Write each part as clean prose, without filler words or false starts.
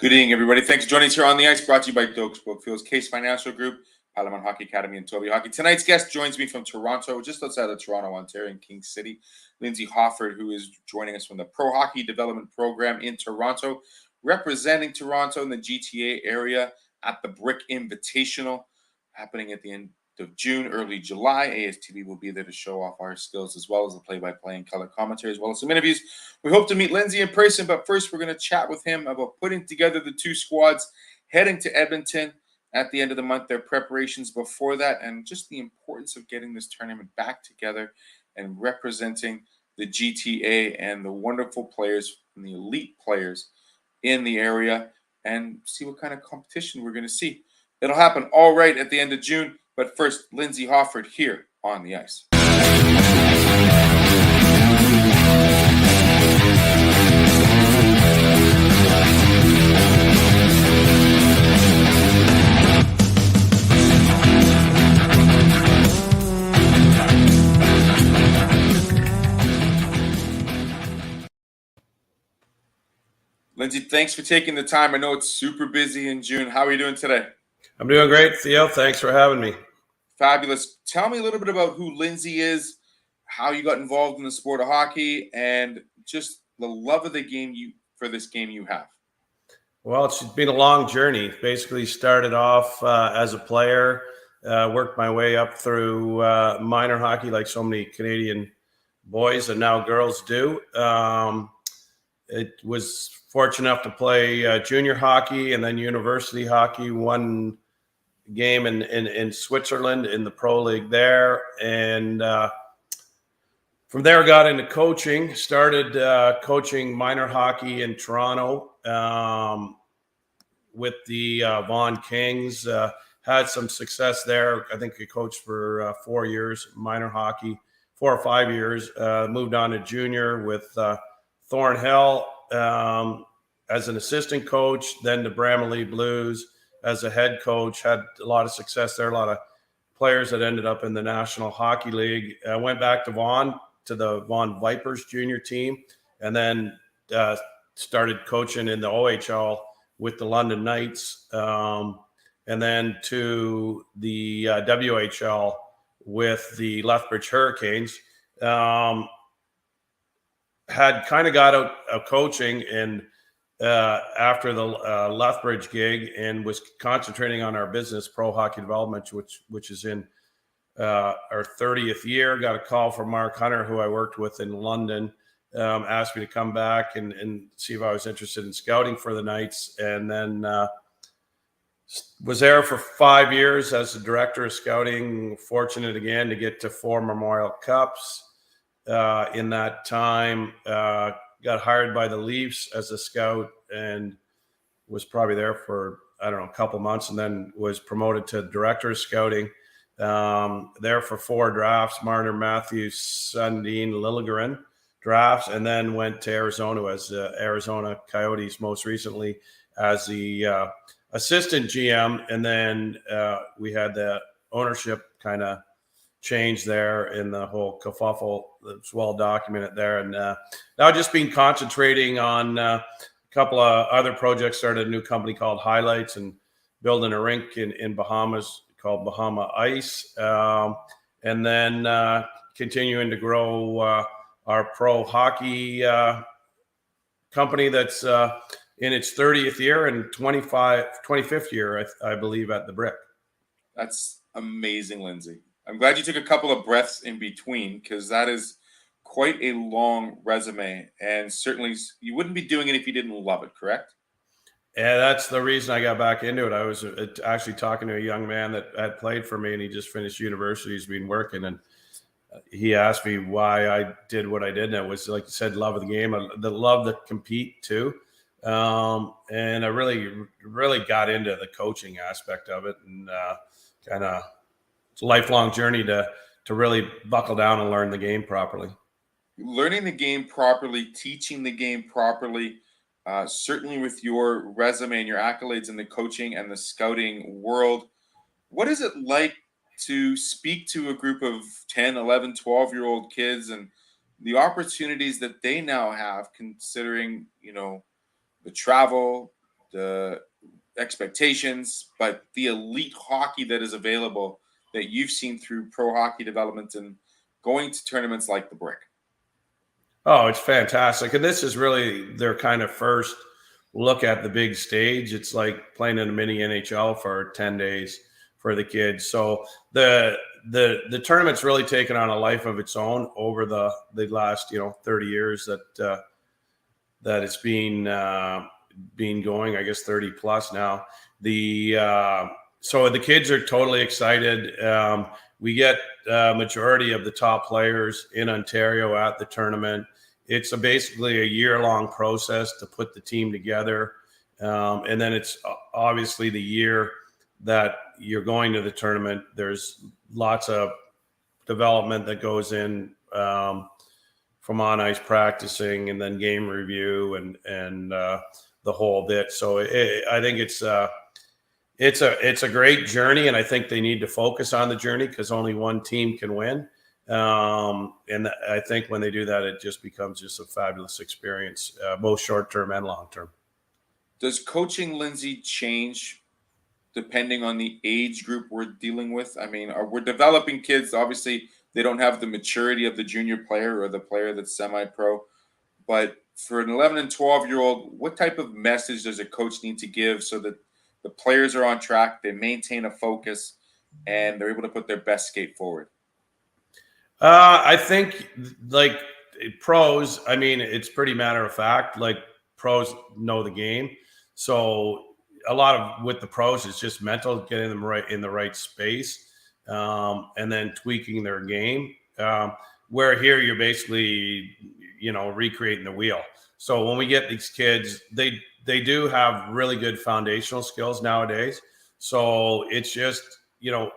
Good evening, everybody. Thanks for joining us here on the ice, brought to you by Dokes Brookfield's Case Financial Group, Palaman Hockey Academy, and Toby Hockey. Tonight's guest joins me from Toronto, just outside of Toronto, Ontario, in King City. Lindsay Hofford, who is joining us from the Pro Hockey Development Program in Toronto, representing Toronto in the GTA area at the Brick Invitational, happening at the end of June, early July. ASTV will be there to show off our skills, as well as the play-by-play and color commentary, as well as some interviews. We hope to meet Lindsay in person, but first we're going to chat with him about putting together the two squads heading to Edmonton at the end of the month, their preparations before that, and just the importance of getting this tournament back together and representing the GTA and the wonderful players and the elite players in the area, and see what kind of competition we're going to see. It'll happen all right at the end of June. But first, Lindsay Hofford here on the ice. Lindsay, thanks for taking the time. I know it's super busy in June. How are you doing today? I'm doing great, Theo. Thanks for having me. Fabulous. Tell me a little bit about who Lindsay is, how you got involved in the sport of hockey, and just the love of the game for this game you have. Well, it's been a long journey. Basically started off as a player, worked my way up through minor hockey like so many Canadian boys and now girls do. It was fortunate enough to play junior hockey and then university hockey, one game in Switzerland in the pro league there, and from there got into coaching. Started coaching minor hockey in Toronto with the Vaughan Kings. Had some success there. I think I coached for 4 years minor hockey, 4 or 5 years. Moved on to junior with Thornhill as an assistant coach, then to Bramalea Blues as a head coach. Had a lot of success there, a lot of players that ended up in the National Hockey League. I went back to Vaughan, to the Vaughan Vipers junior team, and then started coaching in the OHL with the London Knights, and then to the WHL with the Lethbridge Hurricanes. Had kind of got out of coaching and after the Lethbridge gig, and was concentrating on our business, Pro Hockey Development, which is in our 30th year. Got a call from Mark Hunter, who I worked with in London, asked me to come back and see if I was interested in scouting for the Knights, and then was there for 5 years as the director of scouting. Fortunate again to get to 4 Memorial Cups in that time. Got hired by the Leafs as a scout and was probably there for, I don't know, a couple months, and then was promoted to director of scouting. There for 4 drafts, Marner, Matthews, Sundin, Liljegren drafts, and then went to Arizona as Arizona Coyotes most recently as the assistant GM. And then we had the ownership kind of change there in the whole kerfuffle that's well documented there. And now just been concentrating on a couple of other projects. Started a new company called Highlights and building a rink in Bahamas called Bahama Ice. And then continuing to grow our pro hockey company that's in its 30th year and 25th year, I believe, at the Brick. That's amazing, Lindsay. I'm glad you took a couple of breaths in between, because that is quite a long resume, and certainly you wouldn't be doing it if you didn't love it, correct? Yeah, that's the reason I got back into it. I was actually talking to a young man that had played for me, and he just finished university. He's been working, and he asked me why I did what I did, and it was, like you said, love of the game, the love to compete too. And I really got into the coaching aspect of it, and kind of it's a lifelong journey to really buckle down and learn the game properly. Learning the game properly, teaching the game properly, certainly with your resume and your accolades in the coaching and the scouting world. What is it like to speak to a group of 10, 11, 12-year-old kids and the opportunities that they now have, considering, the travel, the expectations, but the elite hockey that is available that you've seen through pro hockey development and going to tournaments like the Brick? Oh, it's fantastic. And this is really their kind of first look at the big stage. It's like playing in a mini NHL for 10 days for the kids. So the tournament's really taken on a life of its own over the last, 30 years that it's been going, I guess 30 plus now. So the kids are totally excited. We get majority of the top players in Ontario at the tournament. It's basically a year-long process to put the team together. And then it's obviously the year that you're going to the tournament. There's lots of development that goes in from on-ice practicing and then game review and the whole bit. So I think it's a great journey, and I think they need to focus on the journey because only one team can win. And I think when they do that, it just becomes just a fabulous experience, both short-term and long-term. Does coaching, Lindsay, change depending on the age group we're dealing with? I mean, we're developing kids. Obviously, they don't have the maturity of the junior player or the player that's semi-pro. But for an 11 and 12-year-old, what type of message does a coach need to give so that the players are on track, they maintain a focus, and they're able to put their best skate forward? I think like pros, I mean, it's pretty matter of fact. Like pros know the game. So a lot of with the pros, it's just mental, getting them right in the right space, and then tweaking their game. Where here you're basically, recreating the wheel. So when we get these kids, they do have really good foundational skills nowadays. So it's just,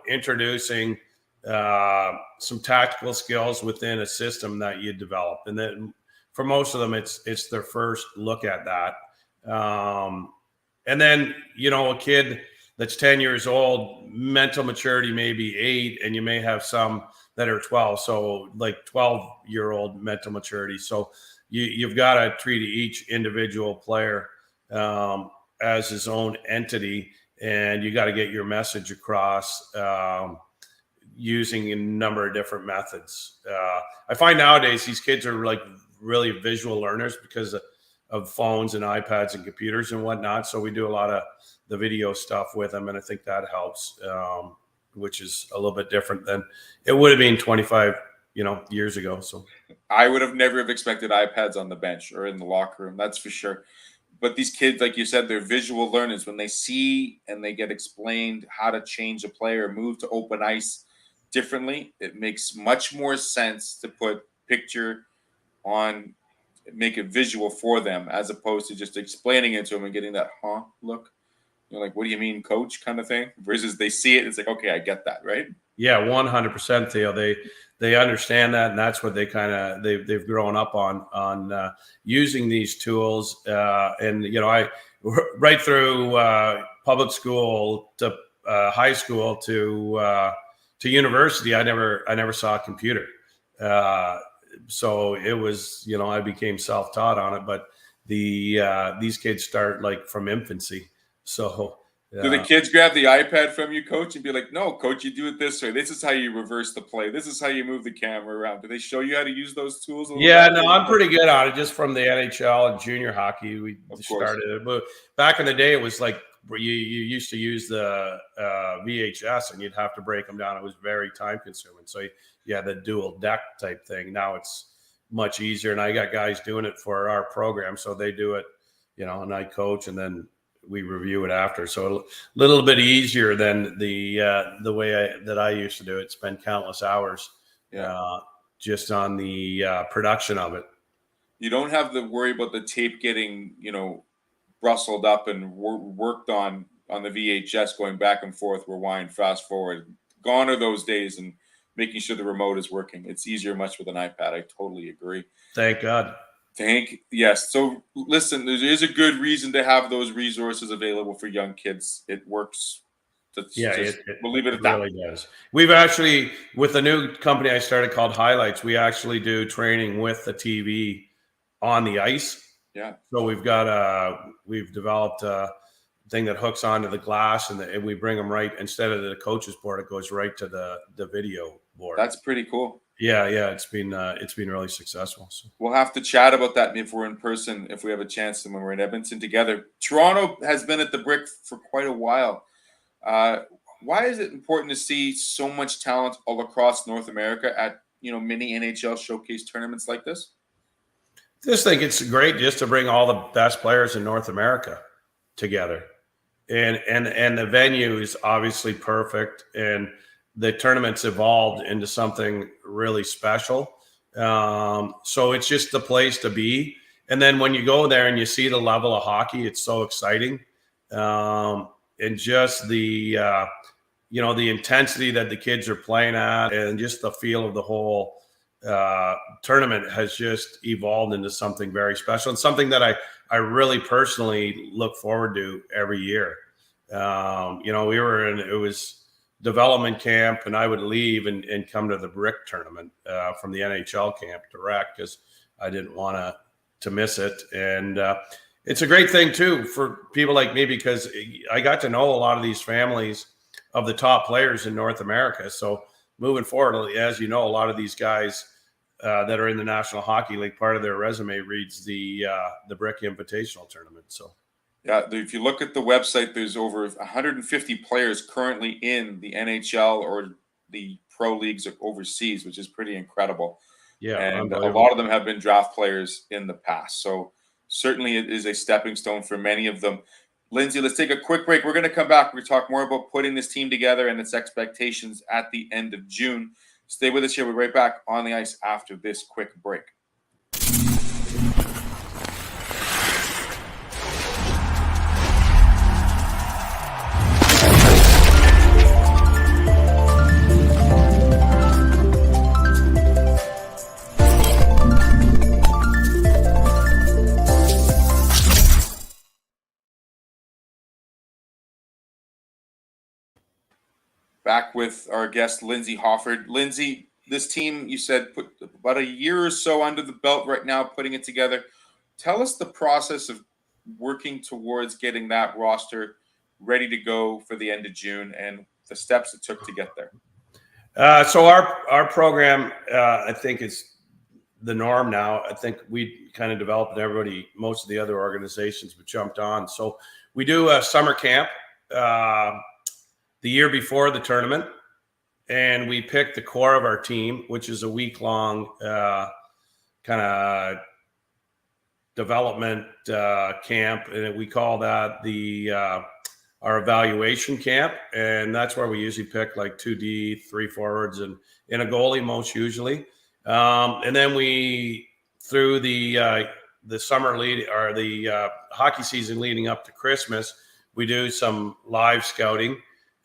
introducing some tactical skills within a system that you develop. And then for most of them, it's their first look at that. And then, a kid that's 10 years old, mental maturity may be 8, and you may have some that are 12. So like 12-year-old mental maturity. So you've got to treat each individual player as his own entity, and you got to get your message across using a number of different methods. I find nowadays these kids are like really visual learners because of phones and iPads and computers and whatnot. So we do a lot of the video stuff with them, and I think that helps, which is a little bit different than it would have been 25, years ago. So I would have never have expected iPads on the bench or in the locker room. That's for sure. But these kids, like you said, they're visual learners. When they see and they get explained how to change a play or move to open ice differently, it makes much more sense to put picture on, make it visual for them, as opposed to just explaining it to them and getting that look. Like, what do you mean, coach, kind of thing, versus they see it, it's like, okay, I get that, right? Yeah, 100%, Theo. They understand that, and that's what they've grown up on using these tools. And I right through public school to high school to university, I never saw a computer. So it was, I became self-taught on it. But these kids start like from infancy. So do the kids grab the iPad from you, coach, and be like, no, coach, you do it this way. This is how you reverse the play. This is how you move the camera around. Do they show you how to use those tools? Yeah, no, I'm pretty good at it just from the NHL and junior hockey. We started it. But back in the day, it was like you used to use the VHS and you'd have to break them down. It was very time consuming. So you had the dual deck type thing. Now it's much easier. And I got guys doing it for our program. So they do it, and I coach, and then we review it after. So a little bit easier than the way that I used to do it. Spend countless hours just on the production of it. You don't have to worry about the tape getting, rustled up and worked on the VHS, going back and forth, rewind, fast forward. Gone are those days, and making sure the remote is working. It's easier much with an iPad. I totally agree. Thank God. Yes. So listen, there is a good reason to have those resources available for young kids. It works. We'll leave it at that. It really does. We've actually, with the new company I started called Highlights, we actually do training with the TV on the ice. Yeah. So we've developed thing that hooks onto the glass, and we bring them right, instead of the coach's board, it goes right to the video board. That's pretty cool. Yeah, it's been really successful. So. We'll have to chat about that if we're in person, if we have a chance, and when we're in Edmonton together. Toronto has been at the Brick for quite a while. Why is it important to see so much talent all across North America at mini NHL showcase tournaments like this? Just think it's great just to bring all the best players in North America together, and the venue is obviously perfect, and the tournament's evolved into something really special. So it's just the place to be. And then when you go there and you see the level of hockey, it's so exciting. And just the the intensity that the kids are playing at, and just the feel of the whole tournament has just evolved into something very special, and something that I really personally look forward to every year. It was development camp, and I would leave and come to the Brick tournament from the NHL camp direct, because I didn't want to miss it. And it's a great thing too for people like me, because I got to know a lot of these families of the top players in North America. So moving forward, as you know, a lot of these guys that are in the National Hockey League, part of their resume reads the Brick Invitational Tournament. So. Yeah, if you look at the website, there's over 150 players currently in the NHL or the pro leagues overseas, which is pretty incredible. Yeah, and a lot of them have been draft players in the past. So certainly it is a stepping stone for many of them. Lindsay, let's take a quick break. We're going to come back. We're going to talk more about putting this team together and its expectations at the end of June. Stay with us here. We'll be right back on the ice after this quick break. Back with our guest, Lindsay Hofford. Lindsay, this team, you said, put about a year or so under the belt right now, putting it together. Tell us the process of working towards getting that roster ready to go for the end of June and the steps it took to get there. So our program, I think, is the norm now. I think we kind of developed, and everybody, most of the other organizations have jumped on. So we do a summer camp the year before the tournament, and we pick the core of our team, which is a week-long kind of development camp, and we call that our evaluation camp. And that's where we usually pick like 2D, 3 forwards, and a goalie most usually. And then we, through the summer lead, or the hockey season leading up to Christmas, we do some live scouting.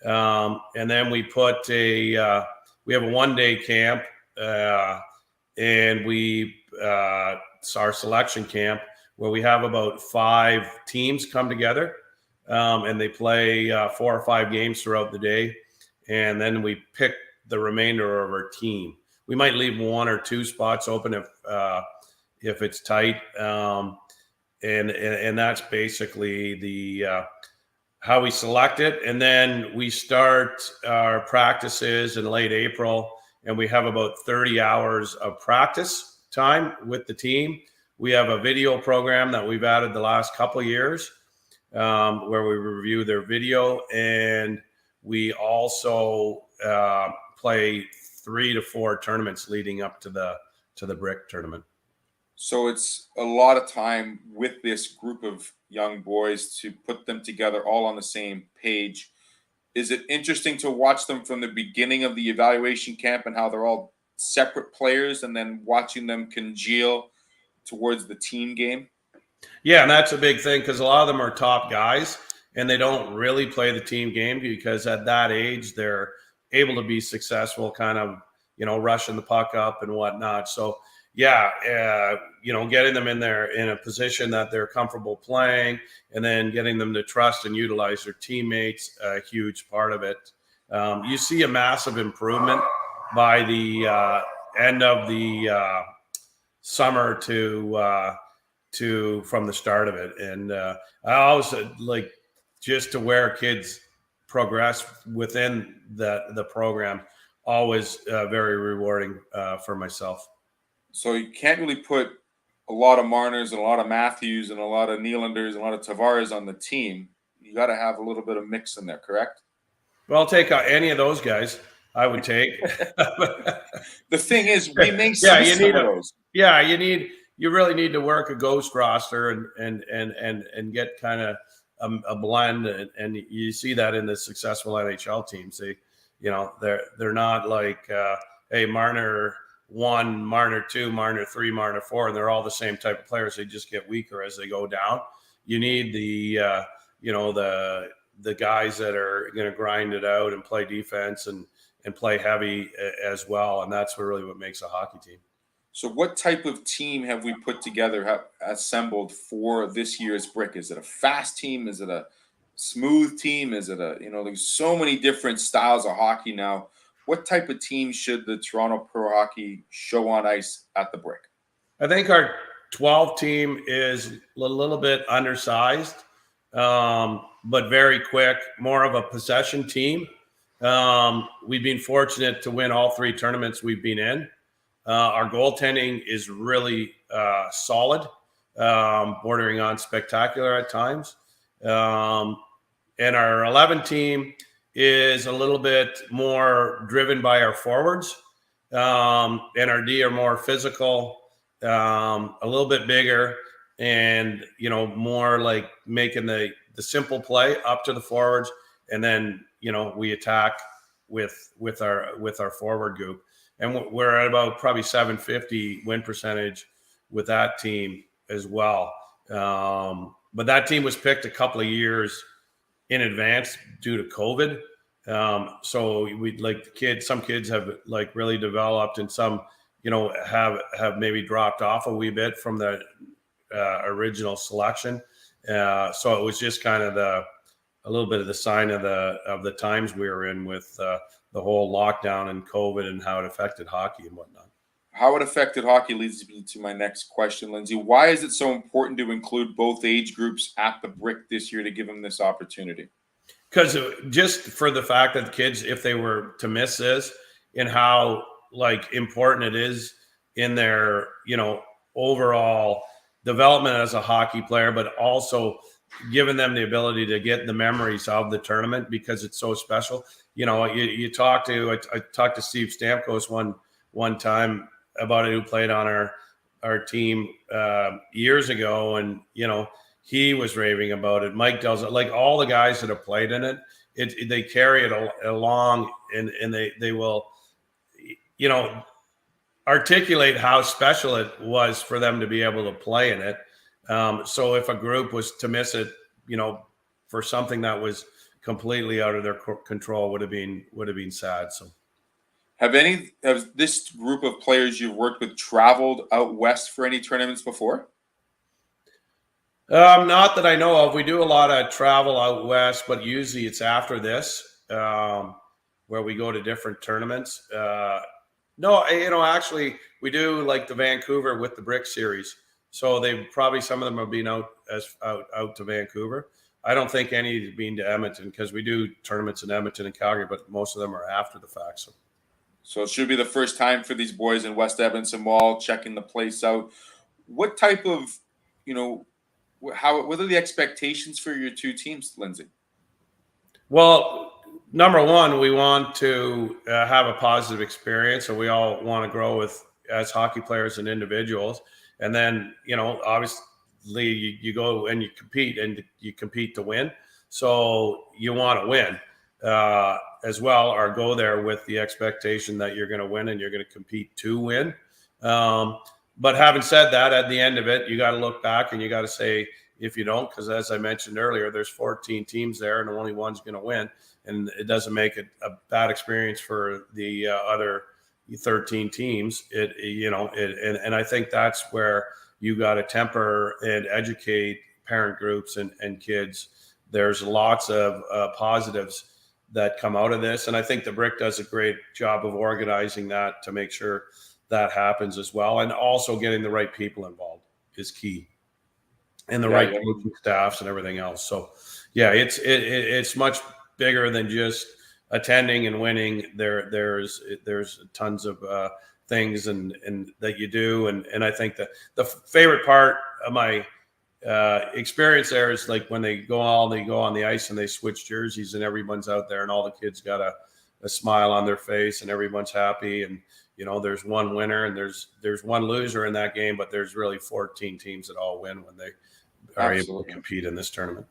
And then we we have a 1-day camp, and it's our selection camp, where we have about 5 teams come together, and they play 4 or 5 games throughout the day. And then we pick the remainder of our team. We might leave 1 or 2 spots open if it's tight. And that's basically how we select it. And then we start our practices in late April, and we have about 30 hours of practice time with the team. We have a video program that we've added the last couple of years, where we review their video, and we also play 3 to 4 tournaments leading up to the Brick tournament. So it's a lot of time with this group of young boys to put them together all on the same page. Is it interesting to watch them from the beginning of the evaluation camp and how they're all separate players, and then watching them congeal towards the team game? Yeah, and that's a big thing, because a lot of them are top guys, and they don't really play the team game, because at that age they're able to be successful, kind of, rushing the puck up and whatnot. So yeah, getting them in a position that they're comfortable playing, and then getting them to trust and utilize their teammates, a huge part of it. You see a massive improvement by the end of the summer to from the start of it. And I always just to where kids progress within the program, always very rewarding for myself. So you can't really put a lot of Marners and a lot of Matthews and a lot of Nylanders and a lot of Tavares on the team. You got to have a little bit of mix in there, correct? Well, I'll take any of those guys. I would take. The thing is, we may Yeah, see you some need of those. Yeah, you really need to work a ghost roster and get kind of a blend, and you see that in the successful NHL teams. They're not like hey, Marner 1, Marner 2, Marner 3, Marner 4, and they're all the same type of players. They just get weaker as they go down. You need the guys that are going to grind it out and play defense and play heavy as well, and that's really what makes a hockey team. So what type of team have we put together, assembled for this year's Brick? Is it a fast team? Is it a smooth team? Is it there's so many different styles of hockey now. What type of team should the Toronto Pro Hockey show on ice at the Brick? I think our 12 team is a little bit undersized, but very quick, more of a possession team. We've been fortunate to win all 3 tournaments we've been in. Our goaltending is really solid, bordering on spectacular at times. And our 11 team is a little bit more driven by our forwards. And our D are more physical, a little bit bigger, and more like making the simple play up to the forwards, and then we attack with our forward group. And we're at about probably 750 win percentage with that team as well. But that team was picked a couple of years in advance due to COVID. So we like the kids. Some kids have like really developed, and some have maybe dropped off a wee bit from the original selection. So it was just kind of a little bit of the sign of the times we were in with the whole lockdown and COVID and how it affected hockey and whatnot. How it affected hockey leads me to my next question, Lindsay. Why is it so important to include both age groups at the Brick this year to give them this opportunity? Because just for the fact that the kids, if they were to miss this, and how important it is in their overall development as a hockey player, but also giving them the ability to get the memories of the tournament because it's so special. I talked to Steve Stamkos one time about it, who played on our team years ago, and he was raving about it. Mike does it. Like all the guys that have played in it, they carry it along, and they will articulate how special it was for them to be able to play in it. So if a group was to miss it, for something that was completely out of their control, would have been sad. So, have this group of players you've worked with traveled out west for any tournaments before? Not that I know of. We do a lot of travel out west, but usually it's after this, where we go to different tournaments. No, actually, we do like the Vancouver with the Brick Series. So some of them have been out to Vancouver. I don't think any have been to Edmonton, because we do tournaments in Edmonton and Calgary, but most of them are after the fact. So it should be the first time for these boys in West Edmonton Mall checking the place out. What type of, what are the expectations for your 2 teams, Lindsay? Well, number one, we want to have a positive experience, so we all want to grow as hockey players and individuals. And then, obviously you go and you compete to win. So you want to win as well, or go there with the expectation that you're going to win and you're going to compete to win. But having said that, at the end of it, you got to look back and you got to say, if you don't, because as I mentioned earlier, there's 14 teams there and only one's going to win. And it doesn't make it a bad experience for the other 13 teams. And I think that's where you got to temper and educate parent groups and kids. There's lots of positives that come out of this. And I think the Brick does a great job of organizing that to make sure that happens as well. And also getting the right people involved is key, and the right coaching staffs and everything else. So, Yeah, it's much bigger than just attending and winning. There's tons of things and that you do, and I think that the favorite part of my experience there is like when they go on the ice and they switch jerseys and everyone's out there and all the kids got a smile on their face and everyone's happy, and there's one winner and there's one loser in that game, but there's really 14 teams that all win when they are able to compete in this tournament.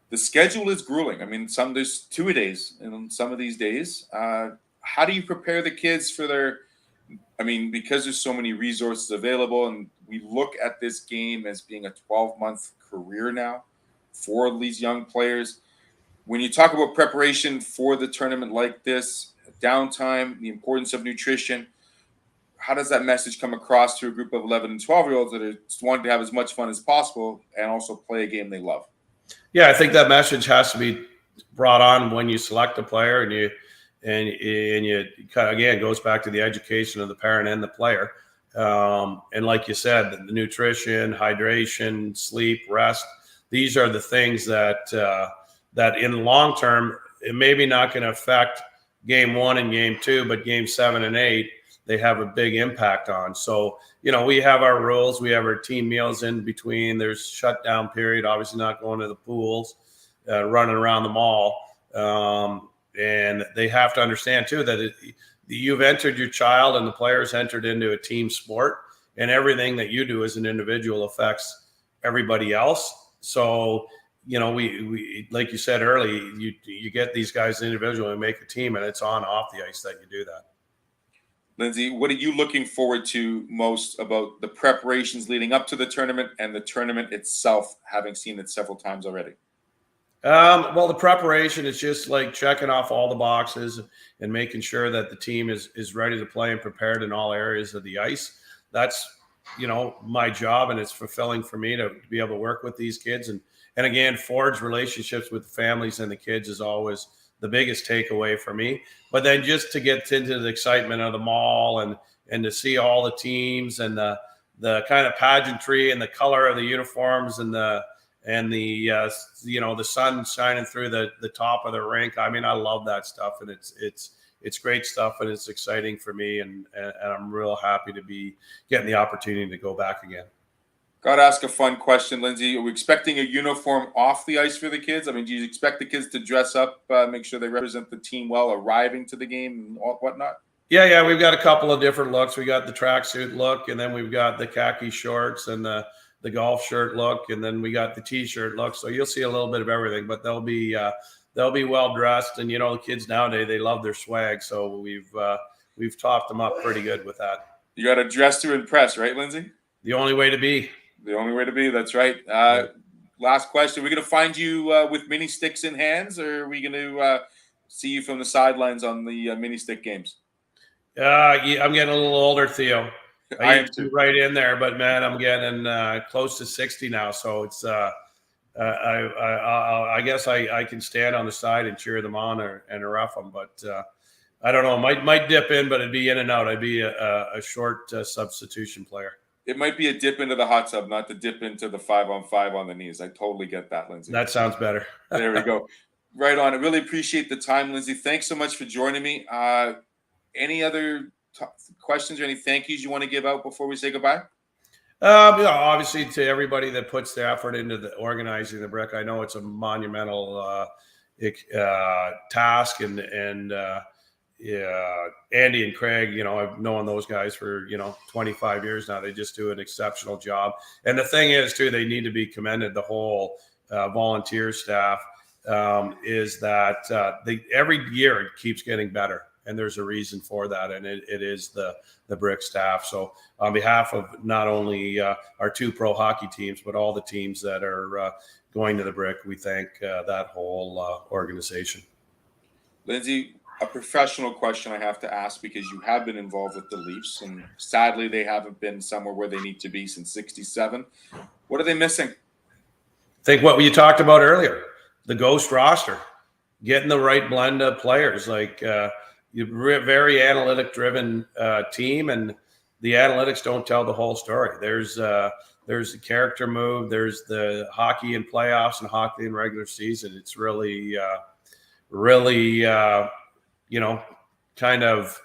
The schedule is grueling. I mean, there's 2 days in some of these days. How do you prepare the kids for their? I mean, because there's so many resources available, and we look at this game as being a 12-month career now for these young players. When you talk about preparation for the tournament like this, downtime, the importance of nutrition, how does that message come across to a group of 11 and 12-year-olds that are wanting to have as much fun as possible and also play a game they love? Yeah, I think that message has to be brought on when you select a player, and you kind of, again, goes back to the education of the parent and the player. And like you said, the nutrition, hydration, sleep, rest, these are the things that in the long term, it may be not going to affect game 1 and game 2, but game 7 and 8, they have a big impact on. So, we have our rules. We have our team meals in between. There's shutdown period, obviously not going to the pools, running around the mall. And they have to understand, too, that you've entered your child and the players entered into a team sport, and everything that you do as an individual affects everybody else. So, we like you said earlier, you get these guys individually and make a team, and it's on off the ice that you do that. Lindsay, what are you looking forward to most about the preparations leading up to the tournament and the tournament itself, having seen it several times already? Well, the preparation is just like checking off all the boxes and making sure that the team is ready to play and prepared in all areas of the ice. That's, my job, and it's fulfilling for me to be able to work with these kids. And again, forge relationships with the families and the kids is always the biggest takeaway for me. But then just to get into the excitement of the mall and to see all the teams and the kind of pageantry and the color of the uniforms and the sun shining through the top of the rink. I mean, I love that stuff, and it's great stuff, and it's exciting for me, and I'm real happy to be getting the opportunity to go back again. Got to ask a fun question, Lindsay. Are we expecting a uniform off the ice for the kids? I mean, do you expect the kids to dress up, make sure they represent the team well, arriving to the game and whatnot? Yeah, we've got a couple of different looks. We got the tracksuit look, and then we've got the khaki shorts and the golf shirt look, and then we got the t-shirt look. So you'll see a little bit of everything, but they'll be well dressed. And the kids nowadays, they love their swag, so we've topped them up pretty good with that. You got to dress to impress, right, Lindsay? The only way to be. The only way to be. That's right. Last question: are we going to find you with mini sticks in hands, or are we going to see you from the sidelines on the mini stick games? I'm getting a little older, Theo. I am too. Right in there, but man, I'm getting close to 60 now, so it's I guess I can stand on the side and cheer them on and rough them, but I don't know. Might dip in, but it'd be in and out. I'd be a short substitution player. It might be a dip into the hot tub, not to dip into the 5-on-5 on the knees. I totally get that, Lindsay. That sounds better. There we go. Right on. I really appreciate the time, Lindsay. Thanks so much for joining me. Any other questions or any thank yous you want to give out before we say goodbye? Obviously, to everybody that puts the effort into the organizing the Brick. I know it's a monumental task, and Andy and Craig, I've known those guys for 25 years now. They just do an exceptional job. And the thing is, too, they need to be commended. The whole volunteer staff is that every year it keeps getting better. And there's a reason for that, and it is the Brick staff. So on behalf of not only our 2 pro hockey teams, but all the teams that are going to the Brick, we thank that whole organization. Lindsay, a professional question I have to ask, because you have been involved with the Leafs, and sadly they haven't been somewhere where they need to be since '67. What are they missing? I think what you talked about earlier, the ghost roster, getting the right blend of players, like you're a very analytic driven team, and the analytics don't tell the whole story. There's There's the character move. There's the hockey in playoffs and hockey in regular season. It's really, kind of,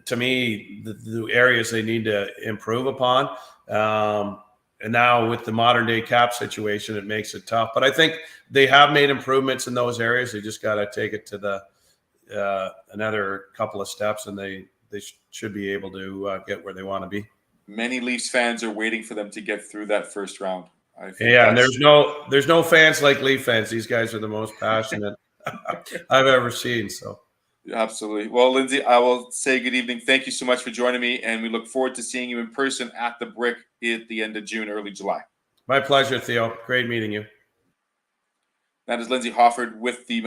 to me, the areas they need to improve upon. And now with the modern day cap situation, it makes it tough. But I think they have made improvements in those areas. They just got to take it to the another couple of steps, and they should be able to get where they want to be. Many Leafs fans are waiting for them to get through that first round. Yeah, and there's no fans like Leaf fans. These guys are the most passionate I've ever seen. So. Absolutely. Well, Lindsay, I will say good evening. Thank you so much for joining me, and we look forward to seeing you in person at the Brick at the end of June, early July. My pleasure, Theo. Great meeting you. That is Lindsay Hofford with the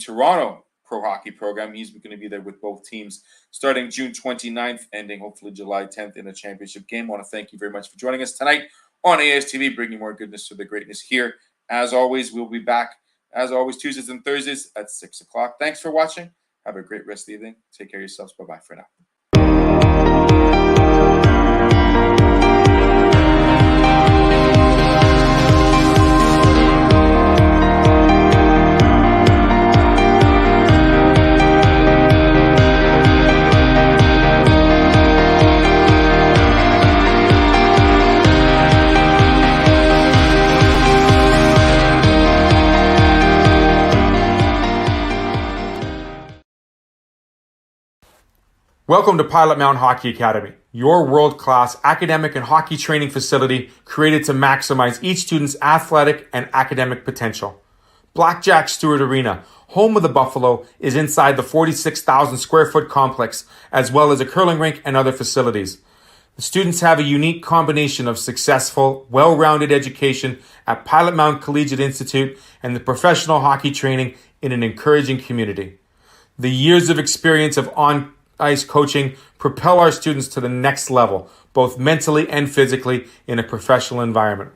Toronto Pro Hockey program. He's going to be there with both teams starting June 29th, ending hopefully July 10th in a championship game. I want to thank you very much for joining us tonight on ASTV, bringing more goodness to the greatness here. As always, we'll be back, as always, Tuesdays and Thursdays at 6 o'clock. Thanks for watching. Have a great rest of the evening. Take care of yourselves. Bye-bye for now. Welcome to Pilot Mountain Hockey Academy, your world-class academic and hockey training facility created to maximize each student's athletic and academic potential. Blackjack Stewart Arena, home of the Buffalo, is inside the 46,000 square foot complex, as well as a curling rink and other facilities. The students have a unique combination of successful, well-rounded education at Pilot Mountain Collegiate Institute and the professional hockey training in an encouraging community. The years of experience of on-ice coaching propel our students to the next level, both mentally and physically, in a professional environment.